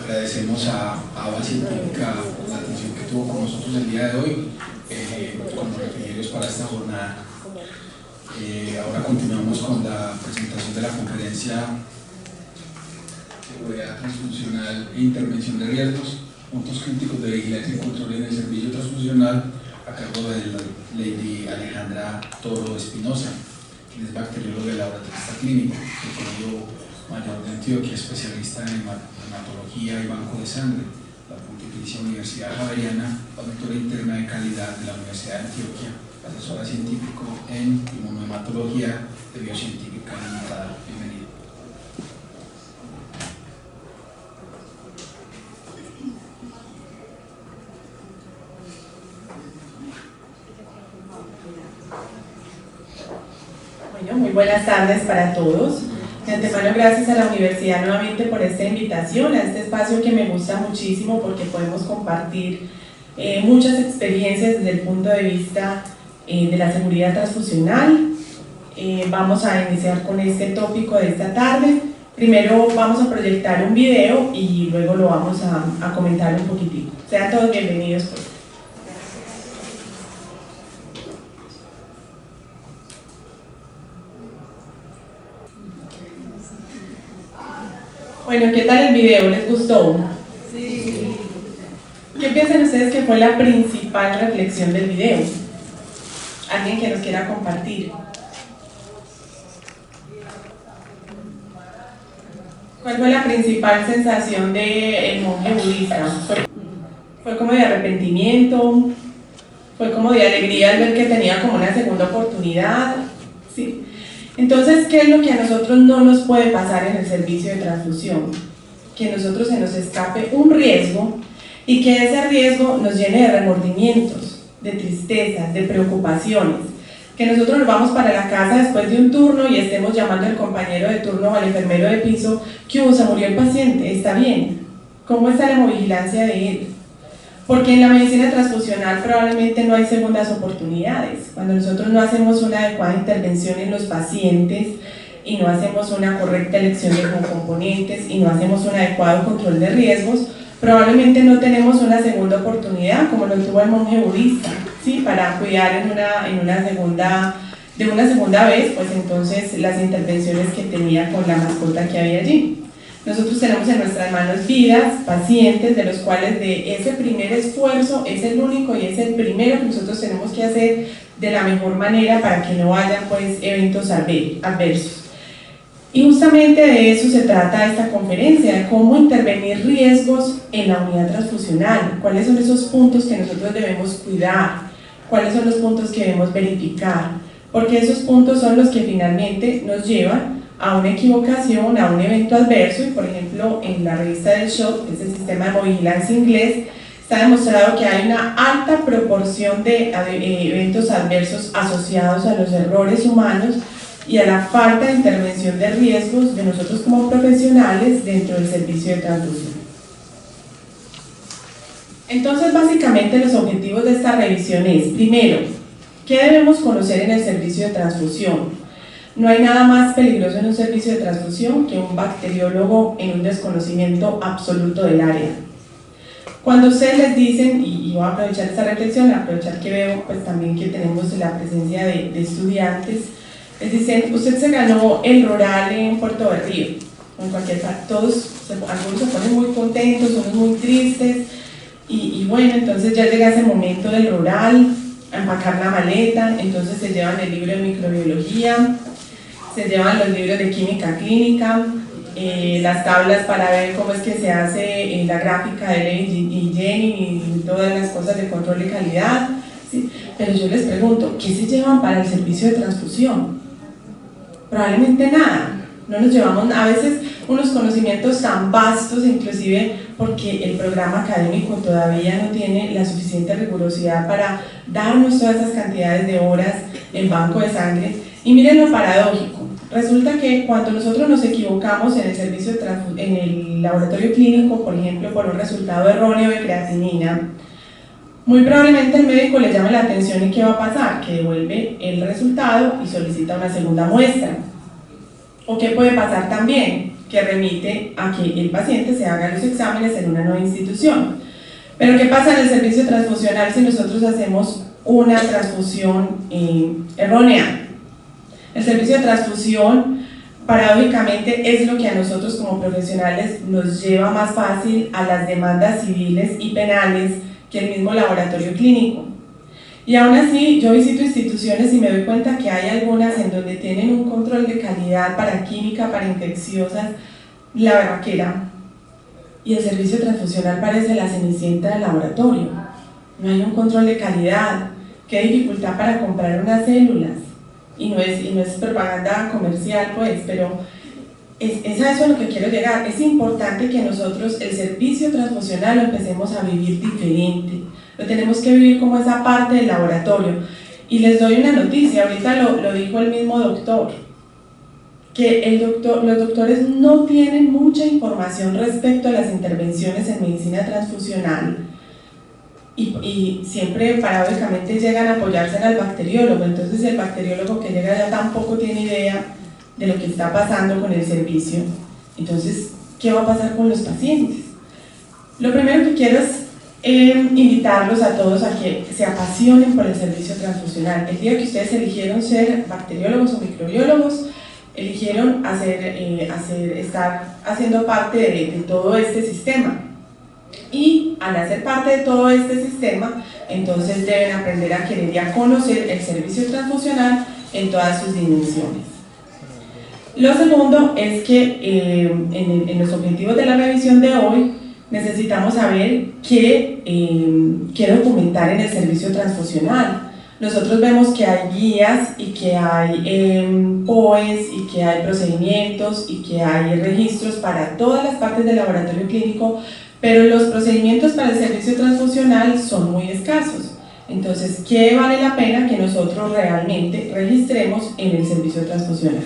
Agradecemos a ABA Científica la atención que tuvo con nosotros el día de hoy como refrigerios para esta jornada. Ahora continuamos con la presentación de la conferencia Seguridad Transfuncional e Intervención de Riesgos, puntos críticos de vigilancia y control en el servicio transfusional, a cargo de la Lady Alejandra Toro Espinosa, quien es bacterióloga y laboratorista clínico del Colegio Mayor de Antioquia, especialista en hematología y banco de sangre, la Pontificia Universidad Javeriana, auditora interna de calidad de la Universidad de Antioquia, asesora científico en inmunohematología de Biocientífica Limitada. Bienvenido. Bueno, muy buenas tardes para todos. De antemano, gracias a la universidad nuevamente por esta invitación a este espacio que me gusta muchísimo porque podemos compartir muchas experiencias desde el punto de vista de la seguridad transfusional. Vamos a iniciar con este tópico de esta tarde. Primero vamos a proyectar un video y luego lo vamos a comentar un poquitico. Sean todos bienvenidos pues. Bueno, ¿qué tal el video? ¿Les gustó? Sí. ¿Qué piensan ustedes que fue la principal reflexión del video? ¿Alguien que nos quiera compartir? ¿Cuál fue la principal sensación del monje budista? ¿Fue como de arrepentimiento? ¿Fue como de alegría al ver que tenía como una segunda oportunidad? Sí. Entonces, ¿qué es lo que a nosotros no nos puede pasar en el servicio de transfusión? Que a nosotros se nos escape un riesgo y que ese riesgo nos llene de remordimientos, de tristezas, de preocupaciones. Que nosotros nos vamos para la casa después de un turno y estemos llamando al compañero de turno o al enfermero de piso, ¿qué hubo? ¿Se murió el paciente? ¿Está bien? ¿Cómo está la hemovigilancia de él? Porque en la medicina transfusional probablemente no hay segundas oportunidades. Cuando nosotros no hacemos una adecuada intervención en los pacientes y no hacemos una correcta elección de componentes y no hacemos un adecuado control de riesgos, probablemente no tenemos una segunda oportunidad como lo tuvo el monje budista, ¿sí? Para cuidar de una segunda vez, pues entonces las intervenciones que tenía con la mascota que había allí. Nosotros tenemos en nuestras manos vidas, pacientes, de los cuales de ese primer esfuerzo es el único y es el primero que nosotros tenemos que hacer de la mejor manera para que no haya pues eventos adversos. Y justamente de eso se trata esta conferencia, de cómo intervenir riesgos en la unidad transfusional, cuáles son esos puntos que nosotros debemos cuidar, cuáles son los puntos que debemos verificar, porque esos puntos son los que finalmente nos llevan a una equivocación, a un evento adverso. Y por ejemplo en la revista del SHOT, que es el sistema de hemovigilancia inglés, está demostrado que hay una alta proporción de eventos adversos asociados a los errores humanos y a la falta de intervención de riesgos de nosotros como profesionales dentro del servicio de transfusión. Entonces básicamente los objetivos de esta revisión es, primero, ¿qué debemos conocer en el servicio de transfusión? No hay nada más peligroso en un servicio de transfusión que un bacteriólogo en un desconocimiento absoluto del área. Cuando ustedes les dicen, y voy a aprovechar esta reflexión, aprovechar que veo pues también que tenemos la presencia de estudiantes, les dicen, usted se ganó el rural en Puerto Berrío, o en cualquier parte, algunos se ponen muy contentos, otros muy tristes, y bueno, entonces ya llega ese momento del rural, a empacar la maleta, entonces se llevan el libro de microbiología, se llevan los libros de química clínica, las tablas para ver cómo es que se hace la gráfica de Levy y Jenny y todas las cosas de control de calidad, ¿sí? Pero yo les pregunto, ¿qué se llevan para el servicio de transfusión? Probablemente nada. No nos llevamos a veces unos conocimientos tan vastos, inclusive porque el programa académico todavía no tiene la suficiente rigurosidad para darnos todas esas cantidades de horas en banco de sangre. Y miren lo paradójico, resulta que cuando nosotros nos equivocamos en el servicio en el laboratorio clínico, por ejemplo, por un resultado erróneo de creatinina, muy probablemente el médico le llame la atención y ¿qué va a pasar? Que devuelve el resultado y solicita una segunda muestra. ¿O qué puede pasar también? que remite a que el paciente se haga los exámenes en una nueva institución. Pero ¿qué pasa en el servicio transfusional si nosotros hacemos una transfusión errónea? El servicio de transfusión, paradójicamente, es lo que a nosotros como profesionales nos lleva más fácil a las demandas civiles y penales que el mismo laboratorio clínico. Y aún así, yo visito instituciones y me doy cuenta que hay algunas en donde tienen un control de calidad para química, para infecciosas, la berraquera. Y el servicio transfusional parece la cenicienta del laboratorio. No hay un control de calidad, qué dificultad para comprar unas células. Y no es propaganda comercial, pues, pero es a eso a lo que quiero llegar. Es importante que nosotros el servicio transfusional lo empecemos a vivir diferente. Lo tenemos que vivir como esa parte del laboratorio. Y les doy una noticia, ahorita lo dijo el mismo doctor, que los doctores no tienen mucha información respecto a las intervenciones en medicina transfusional y siempre paradójicamente llegan a apoyarse en el bacteriólogo. Entonces el bacteriólogo que llega ya tampoco tiene idea de lo que está pasando con el servicio. Entonces, ¿qué va a pasar con los pacientes? Lo primero que quiero es invitarlos a todos a que se apasionen por el servicio transfusional. El día que ustedes eligieron ser bacteriólogos o microbiólogos, eligieron estar haciendo parte de todo este sistema. Y al hacer parte de todo este sistema, entonces deben aprender a querer y a conocer el servicio transfusional en todas sus dimensiones. Lo segundo es que en los objetivos de la revisión de hoy necesitamos saber qué documentar en el servicio transfusional. Nosotros vemos que hay guías y que hay POEs y que hay procedimientos y que hay registros para todas las partes del laboratorio clínico, pero los procedimientos para el servicio transfusional son muy escasos. Entonces, ¿qué vale la pena que nosotros realmente registremos en el servicio transfusional?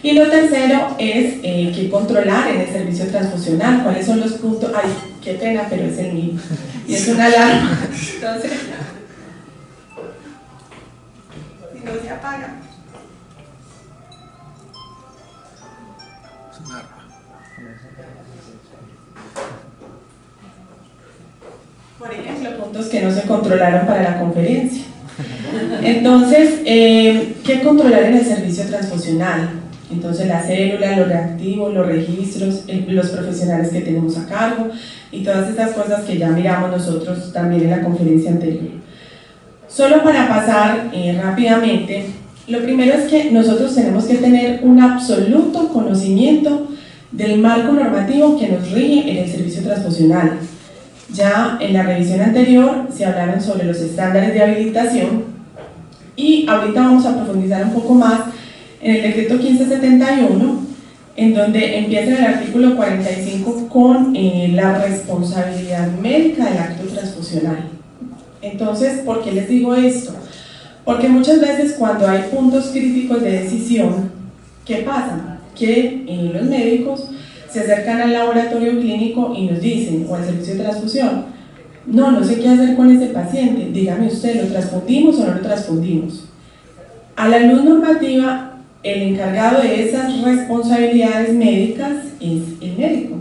Y lo tercero es qué controlar en el servicio transfusional, cuáles son los puntos. Ay, qué pena, pero es el mío y es una alarma. Entonces, si no se apaga. Por ejemplo, puntos que no se controlaron para la conferencia. Entonces, ¿qué controlar en el servicio transfusional? Entonces, las células, los reactivos, los registros, los profesionales que tenemos a cargo y todas estas cosas que ya miramos nosotros también en la conferencia anterior. Solo para pasar rápidamente, lo primero es que nosotros tenemos que tener un absoluto conocimiento del marco normativo que nos rige en el servicio transfusional. Ya en la revisión anterior se hablaron sobre los estándares de habilitación y ahorita vamos a profundizar un poco más en el decreto 1571, en donde empieza el artículo 45 con la responsabilidad médica del acto transfusional. Entonces, ¿por qué les digo esto? Porque muchas veces cuando hay puntos críticos de decisión, ¿qué pasa? Que los médicos se acercan al laboratorio clínico y nos dicen, o al servicio de transfusión, no sé qué hacer con ese paciente, dígame usted, ¿lo transfundimos o no lo transfundimos? A la luz normativa, el encargado de esas responsabilidades médicas es el médico.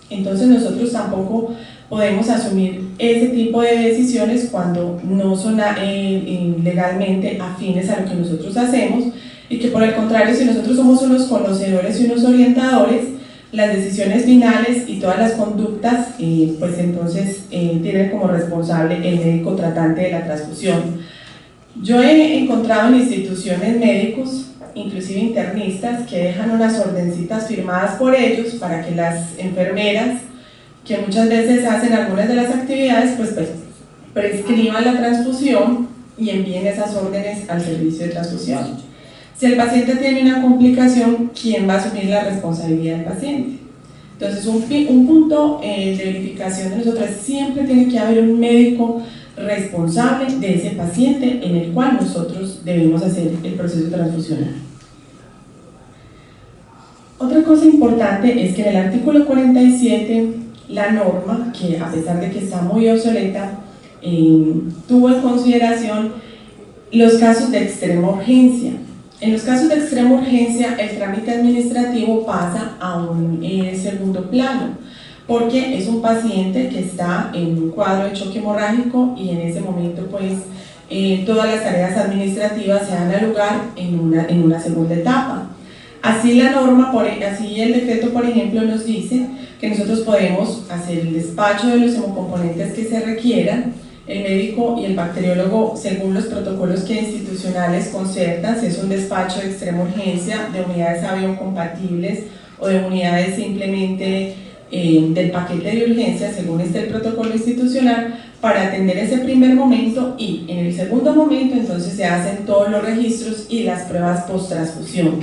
Entonces nosotros tampoco podemos asumir ese tipo de decisiones cuando no son legalmente afines a lo que nosotros hacemos, y que por el contrario, si nosotros somos unos conocedores y unos orientadores, las decisiones finales y todas las conductas, pues entonces tienen como responsable el médico tratante de la transfusión. Yo he encontrado en instituciones médicos, inclusive internistas, que dejan unas ordencitas firmadas por ellos para que las enfermeras, que muchas veces hacen algunas de las actividades, pues prescriban la transfusión y envíen esas órdenes al servicio de transfusión. Si el paciente tiene una complicación, ¿quién va a asumir la responsabilidad del paciente? Entonces, un punto de verificación de nosotros siempre tiene que haber un médico responsable de ese paciente en el cual nosotros debemos hacer el proceso transfusional. Otra cosa importante es que en el artículo 47, la norma, que a pesar de que está muy obsoleta, tuvo en consideración los casos de extrema urgencia. En los casos de extrema urgencia, el trámite administrativo pasa a un segundo plano, porque es un paciente que está en un cuadro de choque hemorrágico y en ese momento pues todas las tareas administrativas se dan lugar en una segunda etapa. Así la norma, así el decreto, por ejemplo, nos dice que nosotros podemos hacer el despacho de los hemocomponentes que se requieran. El médico y el bacteriólogo, según los protocolos que institucionales concertan, si es un despacho de extrema urgencia, de unidades aviocompatibles o de unidades simplemente del paquete de urgencia, según el protocolo institucional, para atender ese primer momento, y en el segundo momento entonces se hacen todos los registros y las pruebas post-transfusión.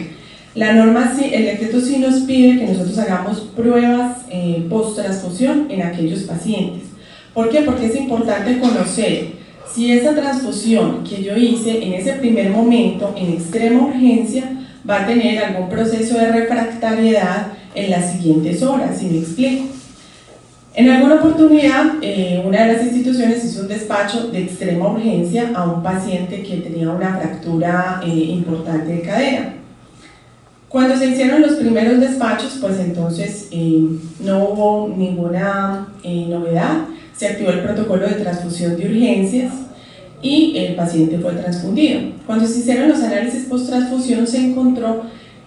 La norma, el decreto sí nos pide que nosotros hagamos pruebas post-transfusión en aquellos pacientes. ¿Por qué? Porque es importante conocer si esa transfusión que yo hice en ese primer momento, en extrema urgencia, va a tener algún proceso de refractariedad en las siguientes horas, si me explico. En alguna oportunidad, una de las instituciones hizo un despacho de extrema urgencia a un paciente que tenía una fractura importante de cadera. Cuando se hicieron los primeros despachos, pues entonces no hubo ninguna novedad, se activó el protocolo de transfusión de urgencias y el paciente fue transfundido. Cuando se hicieron los análisis post-transfusión, se encontró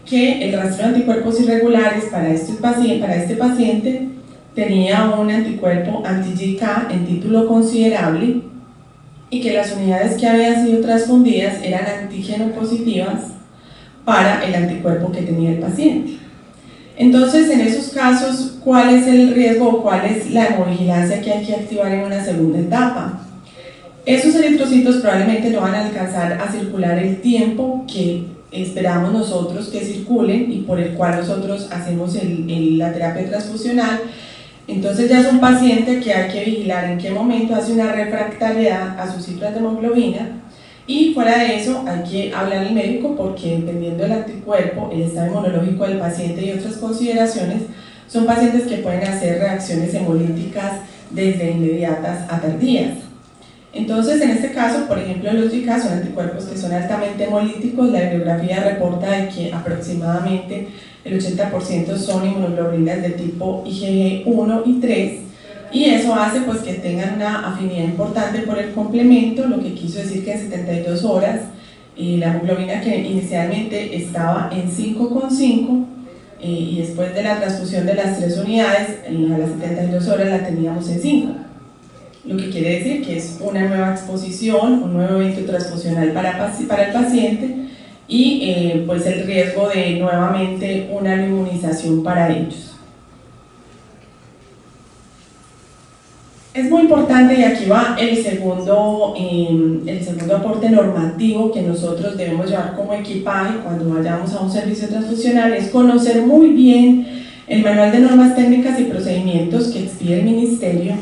que el rastreo de anticuerpos irregulares para este paciente tenía un anticuerpo anti-GK en título considerable y que las unidades que habían sido transfundidas eran antígeno positivas para el anticuerpo que tenía el paciente. Entonces, en esos casos, ¿cuál es el riesgo o cuál es la hemovigilancia que hay que activar en una segunda etapa? Esos eritrocitos probablemente no van a alcanzar a circular el tiempo que esperamos nosotros que circulen y por el cual nosotros hacemos la terapia transfusional. Entonces ya es un paciente que hay que vigilar en qué momento hace una refractariedad a sus cifras de hemoglobina, y fuera de eso hay que hablar al médico porque dependiendo del anticuerpo, el estado inmunológico del paciente y otras consideraciones, son pacientes que pueden hacer reacciones hemolíticas desde inmediatas a tardías. Entonces, en este caso, por ejemplo, los GK son anticuerpos que son altamente hemolíticos. La bibliografía reporta de que aproximadamente el 80% son inmunoglobulinas de tipo IgG 1 y 3, y eso hace pues que tengan una afinidad importante por el complemento, lo que quiso decir que en 72 horas la hemoglobina, que inicialmente estaba en 5,5 y después de la transfusión de las 3 unidades, a las 72 horas la teníamos en 5. Lo que quiere decir que es una nueva exposición, un nuevo evento transfusional para el paciente y pues el riesgo de nuevamente una inmunización para ellos. Es muy importante, y aquí va el segundo aporte normativo que nosotros debemos llevar como equipaje cuando vayamos a un servicio transfusional, es conocer muy bien el manual de normas técnicas y procedimientos que expide el Ministerio,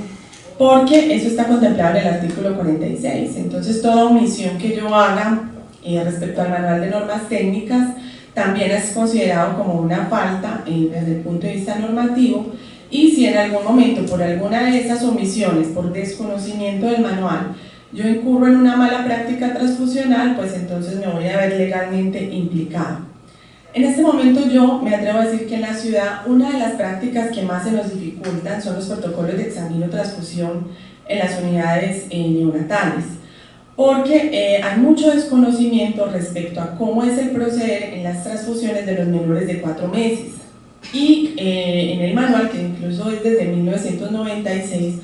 porque eso está contemplado en el artículo 46. Entonces toda omisión que yo haga respecto al manual de normas técnicas también es considerado como una falta desde el punto de vista normativo, y si en algún momento por alguna de esas omisiones, por desconocimiento del manual, yo incurro en una mala práctica transfusional, pues entonces me voy a ver legalmente implicado. En este momento yo me atrevo a decir que en la ciudad una de las prácticas que más se nos dificultan son los protocolos de exsanguinotransfusión en las unidades neonatales, porque hay mucho desconocimiento respecto a cómo es el proceder en las transfusiones de los menores de 4 meses. Y en el manual, que incluso es desde 1996,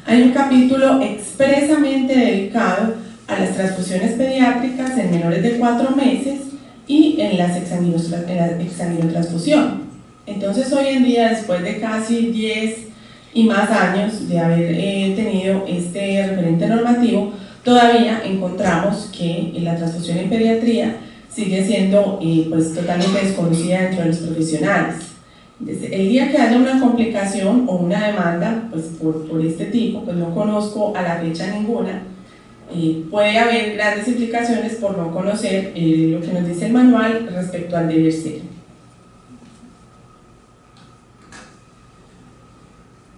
hay un capítulo expresamente dedicado a las transfusiones pediátricas en menores de 4 meses y en la exsanguinotransfusión. Entonces hoy en día, después de casi 10 y más años de haber tenido este referente normativo, todavía encontramos que la transfusión en pediatría sigue siendo pues, totalmente desconocida dentro de los profesionales. Desde el día que haya una complicación o una demanda pues, por este tipo, pues no conozco a la fecha ninguna, puede haber grandes implicaciones por no conocer lo que nos dice el manual respecto al deber ser.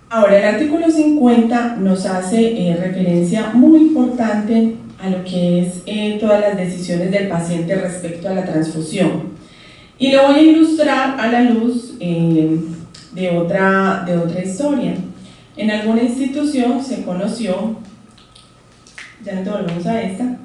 Ahora, el artículo 50 nos hace referencia muy importante a lo que es todas las decisiones del paciente respecto a la transfusión. Y lo voy a ilustrar a la luz de otra historia. En alguna institución se conoció, ya no te volvemos a esta,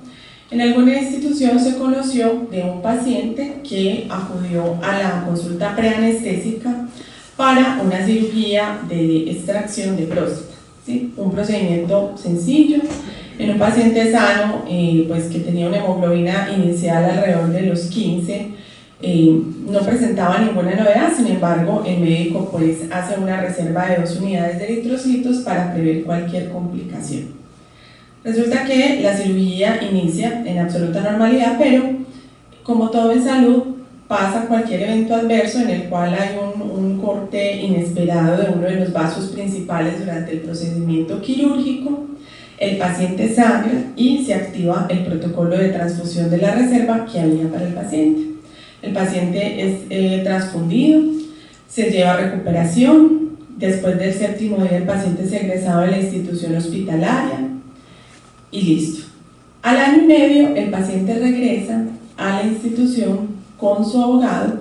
en alguna institución se conoció de un paciente que acudió a la consulta preanestésica para una cirugía de extracción de próstata, ¿sí? Un procedimiento sencillo en un paciente sano, pues que tenía una hemoglobina inicial alrededor de los 15, no presentaba ninguna novedad. Sin embargo, el médico pues hace una reserva de 2 unidades de eritrocitos para prever cualquier complicación. Resulta que la cirugía inicia en absoluta normalidad, pero como todo en salud, pasa cualquier evento adverso en el cual hay un corte inesperado de uno de los vasos principales durante el procedimiento quirúrgico. El paciente sangra y se activa el protocolo de transfusión de la reserva que había para el paciente. El paciente es transfundido, se lleva a recuperación. Después del 7º día el paciente es egresado de la institución hospitalaria y listo. Al año y medio el paciente regresa a la institución con su abogado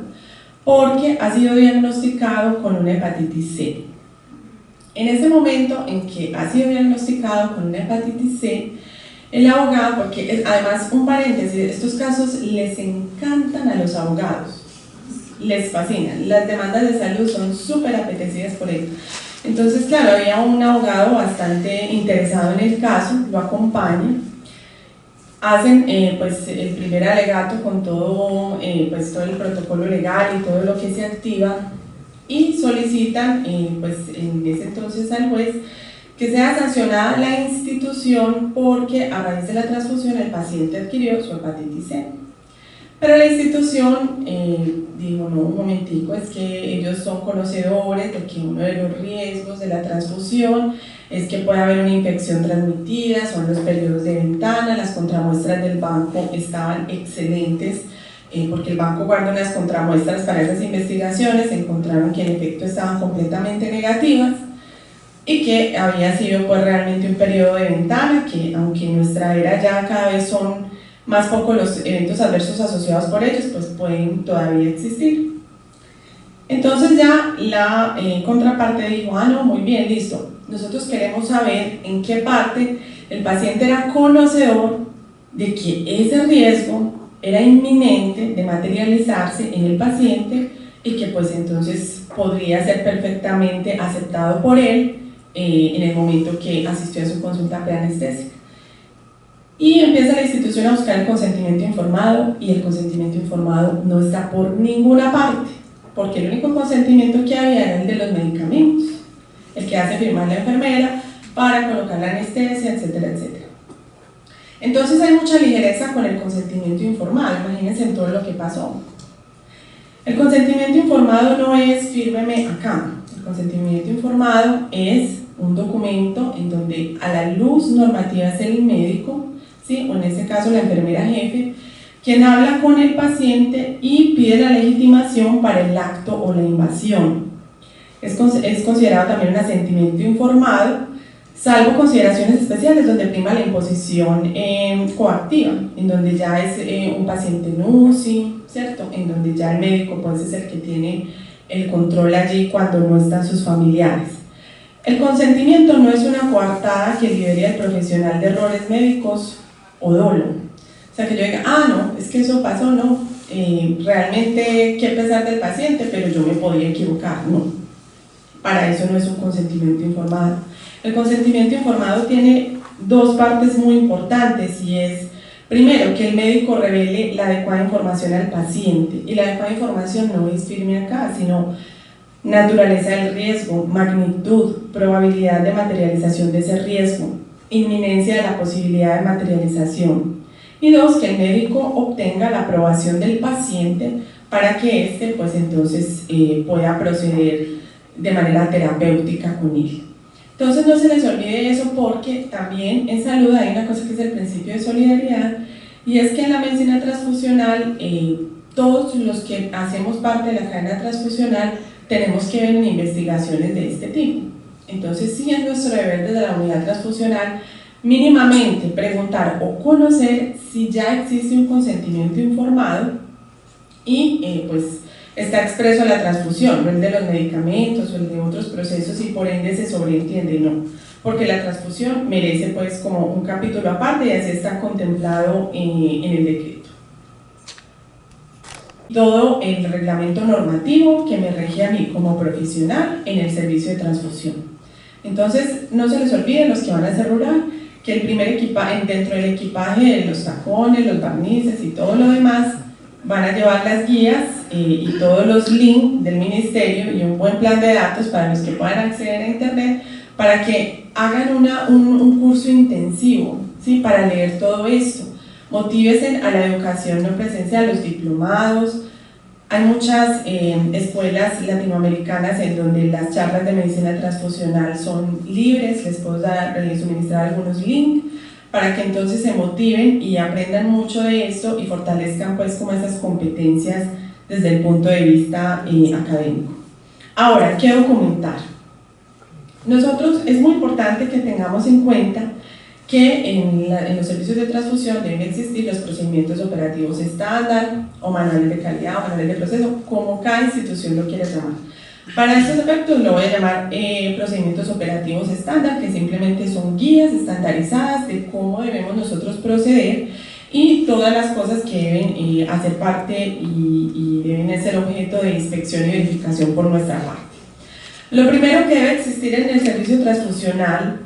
porque ha sido diagnosticado con una hepatitis C. En ese momento en que ha sido diagnosticado con una hepatitis C, el abogado, porque además, un paréntesis, estos casos les encantan a los abogados, les fascinan, las demandas de salud son súper apetecidas por ellos. Entonces, claro, había un abogado bastante interesado en el caso, lo acompaña, hacen pues el primer alegato con todo, pues, todo el protocolo legal y todo lo que se activa, y solicitan pues en ese entonces al juez que sea sancionada la institución porque a raíz de la transfusión el paciente adquirió su hepatitis C. Pero la institución dijo, no, un momentico, es que ellos son conocedores de que uno de los riesgos de la transfusión es que puede haber una infección transmitida, son los periodos de ventana, las contramuestras del banco estaban excelentes, porque el banco guarda unas contramuestras para esas investigaciones, encontraron que en efecto estaban completamente negativas y que había sido pues realmente un periodo de ventana, que aunque en nuestra era ya cada vez son más pocos los eventos adversos asociados por ellos, pues pueden todavía existir. Entonces ya la contraparte dijo, ah no, muy bien, listo, nosotros queremos saber en qué parte el paciente era conocedor de que ese riesgo era inminente de materializarse en el paciente y que pues entonces podría ser perfectamente aceptado por él en el momento que asistió a su consulta preanestésica. Y empieza la institución a buscar el consentimiento informado, y el consentimiento informado no está por ninguna parte, porque el único consentimiento que había era el de los medicamentos, el que hace firmar la enfermera para colocar la anestesia, etcétera, etcétera. Entonces hay mucha ligereza con el consentimiento informado, imagínense en todo lo que pasó. El consentimiento informado no es fírmeme acá, el consentimiento informado es un documento en donde a la luz normativa es el médico, ¿sí? O en este caso la enfermera jefe, quien habla con el paciente y pide la legitimación para el acto o la invasión. Es considerado también un asentimiento informado, salvo consideraciones especiales donde prima la imposición coactiva, en donde ya es un paciente NUCI, ¿cierto? En donde ya el médico pues es el que tiene el control allí cuando no están sus familiares. El consentimiento no es una coartada que libere al profesional de errores médicos o dolo. O sea, que yo diga, ah, no, es que eso pasó, no, realmente qué pesar del paciente, pero yo me podía equivocar, no. Para eso no es un consentimiento informado. El consentimiento informado tiene dos partes muy importantes y es, primero, que el médico revele la adecuada información al paciente, y la adecuada información no es firme acá, sino naturaleza del riesgo, magnitud, probabilidad de materialización de ese riesgo, inminencia de la posibilidad de materialización. Y dos, que el médico obtenga la aprobación del paciente para que éste pues entonces pueda proceder de manera terapéutica con él. Entonces no se les olvide eso, porque también en salud hay una cosa que es el principio de solidaridad, y es que en la medicina transfusional todos los que hacemos parte de la cadena transfusional tenemos que ver en investigaciones de este tipo. Entonces sí es nuestro deber desde la unidad transfusional mínimamente preguntar o conocer si ya existe un consentimiento informado y pues está expreso la transfusión, no el de los medicamentos o el de otros procesos, y por ende se sobreentiende, no, porque la transfusión merece pues como un capítulo aparte y así está contemplado en el decreto. Todo el reglamento normativo que me rige a mí como profesional en el servicio de transfusión. Entonces, no se les olvide, los que van a hacer rural, que el primer equipaje, dentro del equipaje de los tacones, los barnices y todo lo demás, van a llevar las guías y todos los links del ministerio y un buen plan de datos para los que puedan acceder a internet, para que hagan un curso intensivo, ¿sí? Para leer todo esto. Motívesen a la educación no presencial, los diplomados. Hay muchas escuelas latinoamericanas en donde las charlas de medicina transfusional son libres, les puedo suministrar algunos links para que entonces se motiven y aprendan mucho de esto y fortalezcan pues como esas competencias desde el punto de vista académico. Ahora, ¿qué documentar? Nosotros es muy importante que tengamos en cuenta que en los servicios de transfusión deben existir los procedimientos operativos estándar o manuales de calidad o manuales de proceso, como cada institución lo quiera llamar. Para estos efectos lo voy a llamar procedimientos operativos estándar, que simplemente son guías estandarizadas de cómo debemos nosotros proceder y todas las cosas que deben hacer parte y deben ser objeto de inspección y verificación por nuestra parte. Lo primero que debe existir en el servicio transfusional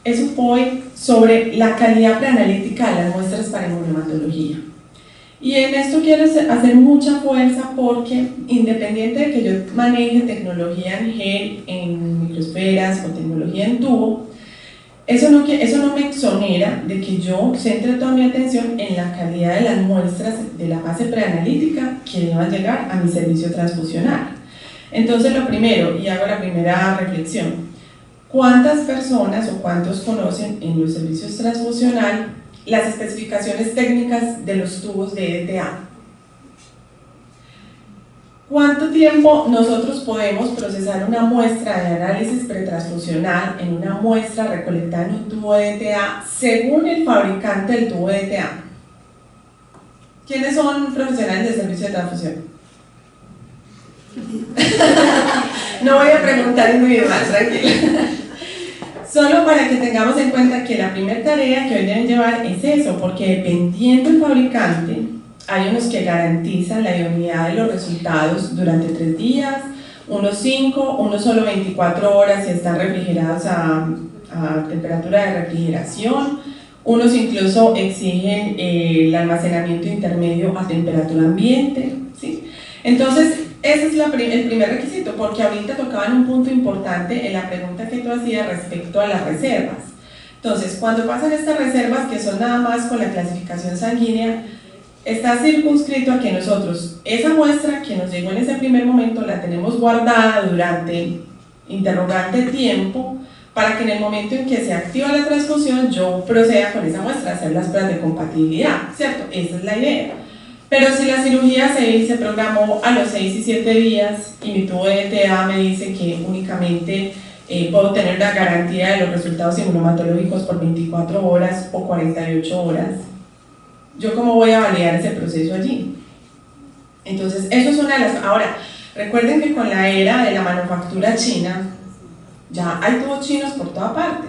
es un POE sobre la calidad preanalítica de las muestras para inmunohematología. Y en esto quiero hacer mucha fuerza porque, independiente de que yo maneje tecnología en gel, en microesferas o tecnología en tubo, eso no me exonera de que yo centre toda mi atención en la calidad de las muestras de la fase preanalítica que deban llegar a mi servicio transfusional. Entonces, lo primero, y hago la primera reflexión: ¿cuántas personas o cuántos conocen en los servicios transfusional las especificaciones técnicas de los tubos de ETA? ¿Cuánto tiempo nosotros podemos procesar una muestra de análisis pretransfusional en una muestra recolectada en un tubo de ETA según el fabricante del tubo de ETA? ¿Quiénes son profesionales del servicio de transfusión? No voy a preguntar individual, tranquila. Solo para que tengamos en cuenta que la primera tarea que hoy deben llevar es eso, porque dependiendo del fabricante, hay unos que garantizan la idoneidad de los resultados durante 3 días, unos 5, unos solo 24 horas si están refrigerados a temperatura de refrigeración, unos incluso exigen el almacenamiento intermedio a temperatura ambiente, ¿sí? Entonces, ese es el primer requisito, porque ahorita tocaban un punto importante en la pregunta que tú hacías respecto a las reservas. Entonces, cuando pasan estas reservas, que son nada más con la clasificación sanguínea, está circunscrito a que nosotros, esa muestra que nos llegó en ese primer momento, la tenemos guardada durante interrogante tiempo, para que en el momento en que se activa la transfusión, yo proceda con esa muestra a hacer las pruebas de compatibilidad, ¿cierto? Esa es la idea. Pero si la cirugía se programó a los 6 y 7 días y mi tubo de ETA me dice que únicamente puedo tener una garantía de los resultados inmunohematológicos por 24 horas o 48 horas, ¿yo cómo voy a validar ese proceso allí? Entonces, eso es una de las... Ahora, recuerden que con la era de la manufactura china, ya hay tubos chinos por toda parte,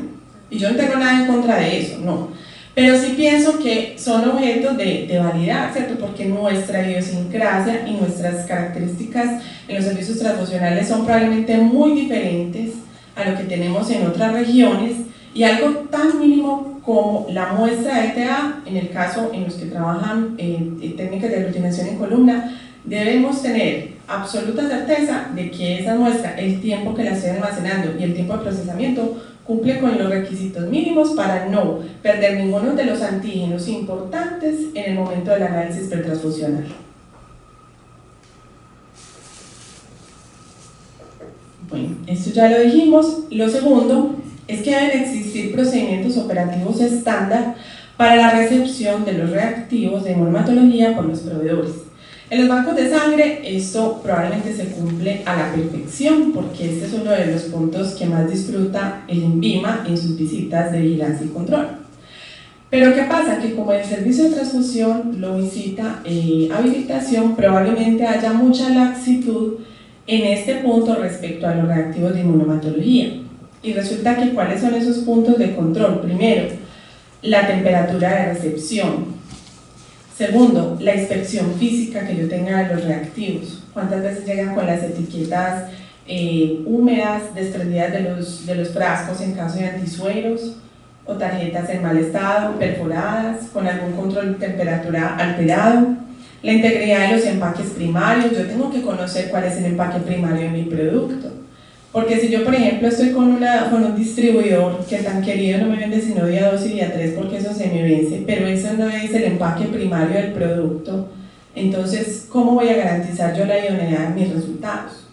y yo no tengo nada en contra de eso, no. Pero sí pienso que son objetos de validar, ¿cierto? Porque nuestra idiosincrasia y nuestras características en los servicios transfusionales son probablemente muy diferentes a lo que tenemos en otras regiones, y algo tan mínimo como la muestra de ETA, en el caso en los que trabajan técnicas de aglutinación en columna, debemos tener absoluta certeza de que esa muestra, el tiempo que la estoy almacenando y el tiempo de procesamiento cumple con los requisitos mínimos para no perder ninguno de los antígenos importantes en el momento del análisis pretransfusional. Bueno, esto ya lo dijimos. Lo segundo es que deben existir procedimientos operativos estándar para la recepción de los reactivos de inmunohematología por los proveedores. En los bancos de sangre esto probablemente se cumple a la perfección, porque este es uno de los puntos que más disfruta el INVIMA en sus visitas de vigilancia y control. Pero ¿qué pasa? Que como el servicio de transfusión lo visita habilitación, probablemente haya mucha laxitud en este punto respecto a los reactivos de inmunomatología. Y resulta que ¿cuáles son esos puntos de control? Primero, la temperatura de recepción. Segundo, la inspección física que yo tenga de los reactivos. ¿Cuántas veces llegan con las etiquetas húmedas, desprendidas de los frascos en caso de antisueros, o tarjetas en mal estado, perforadas, con algún control de temperatura alterado? La integridad de los empaques primarios. Yo tengo que conocer cuál es el empaque primario de mi producto, porque si yo, por ejemplo, estoy con un distribuidor que tan querido no me vende sino día 2 y día 3 porque eso se me vence, pero eso no es el empaque primario del producto, entonces ¿cómo voy a garantizar yo la idoneidad de mis resultados?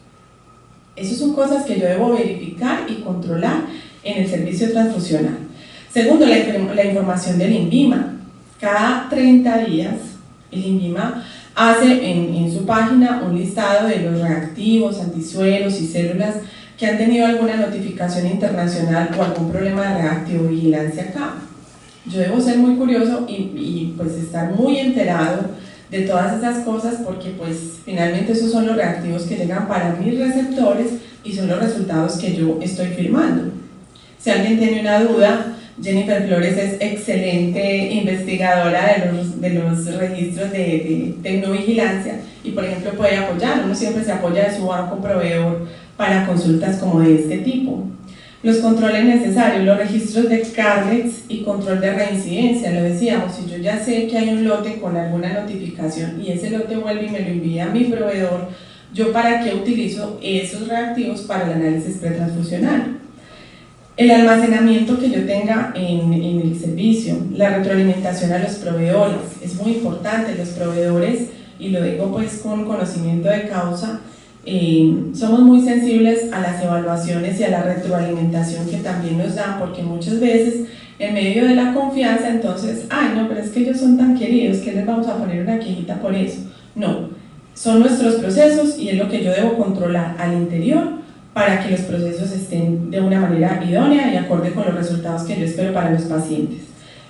Esas son cosas que yo debo verificar y controlar en el servicio transfusional. Segundo, la información del INVIMA. Cada 30 días el INVIMA hace en su página un listado de los reactivos, antisueros y células que han tenido alguna notificación internacional o algún problema de reactivovigilancia acá. Yo debo ser muy curioso y pues estar muy enterado de todas esas cosas, porque pues finalmente esos son los reactivos que llegan para mis receptores y son los resultados que yo estoy firmando. Si alguien tiene una duda, Jennifer Flores es excelente investigadora de los registros de tecnovigilancia y por ejemplo puede apoyar, uno siempre se apoya de su banco proveedor para consultas como de este tipo. Los controles necesarios, los registros de CARLEX y control de reincidencia, lo decíamos, si yo ya sé que hay un lote con alguna notificación y ese lote vuelve y me lo envía a mi proveedor, ¿yo para qué utilizo esos reactivos para el análisis pretransfusional? El almacenamiento que yo tenga en el servicio, la retroalimentación a los proveedores, es muy importante. Los proveedores, y lo digo pues con conocimiento de causa, somos muy sensibles a las evaluaciones y a la retroalimentación que también nos dan, porque muchas veces en medio de la confianza entonces, ay no, pero es que ellos son tan queridos que les vamos a poner una quejita por eso. No, son nuestros procesos y es lo que yo debo controlar al interior para que los procesos estén de una manera idónea y acorde con los resultados que yo espero para los pacientes.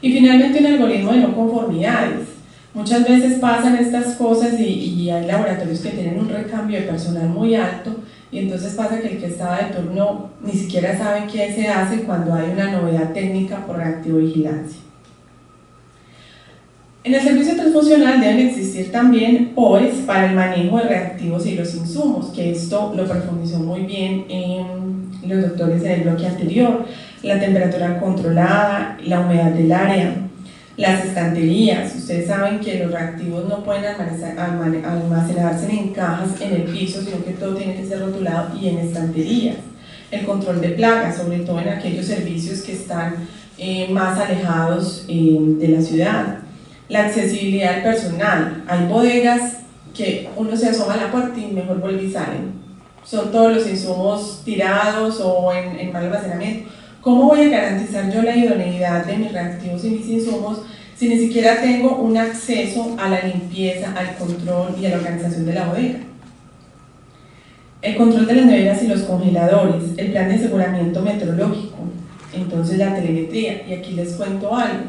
Y finalmente un algoritmo de no conformidades. Muchas veces pasan estas cosas y hay laboratorios que tienen un recambio de personal muy alto y entonces pasa que el que estaba de turno ni siquiera sabe qué se hace cuando hay una novedad técnica por reactivovigilancia. En el servicio transfusional deben existir también POEs para el manejo de reactivos y los insumos, que esto lo profundizó muy bien en los doctores en el bloque anterior. La temperatura controlada, la humedad del área, las estanterías. Ustedes saben que los reactivos no pueden almacenarse en cajas en el piso, sino que todo tiene que ser rotulado y en estanterías. El control de plagas, sobre todo en aquellos servicios que están más alejados de la ciudad. La accesibilidad al personal. Hay bodegas que uno se asoma a la puerta y mejor vuelve y salen. Son todos los insumos tirados o en mal almacenamiento. ¿Cómo voy a garantizar yo la idoneidad de mis reactivos y mis insumos si ni siquiera tengo un acceso a la limpieza, al control y a la organización de la bodega? El control de las neveras y los congeladores, el plan de aseguramiento meteorológico, entonces la telemetría, y aquí les cuento algo.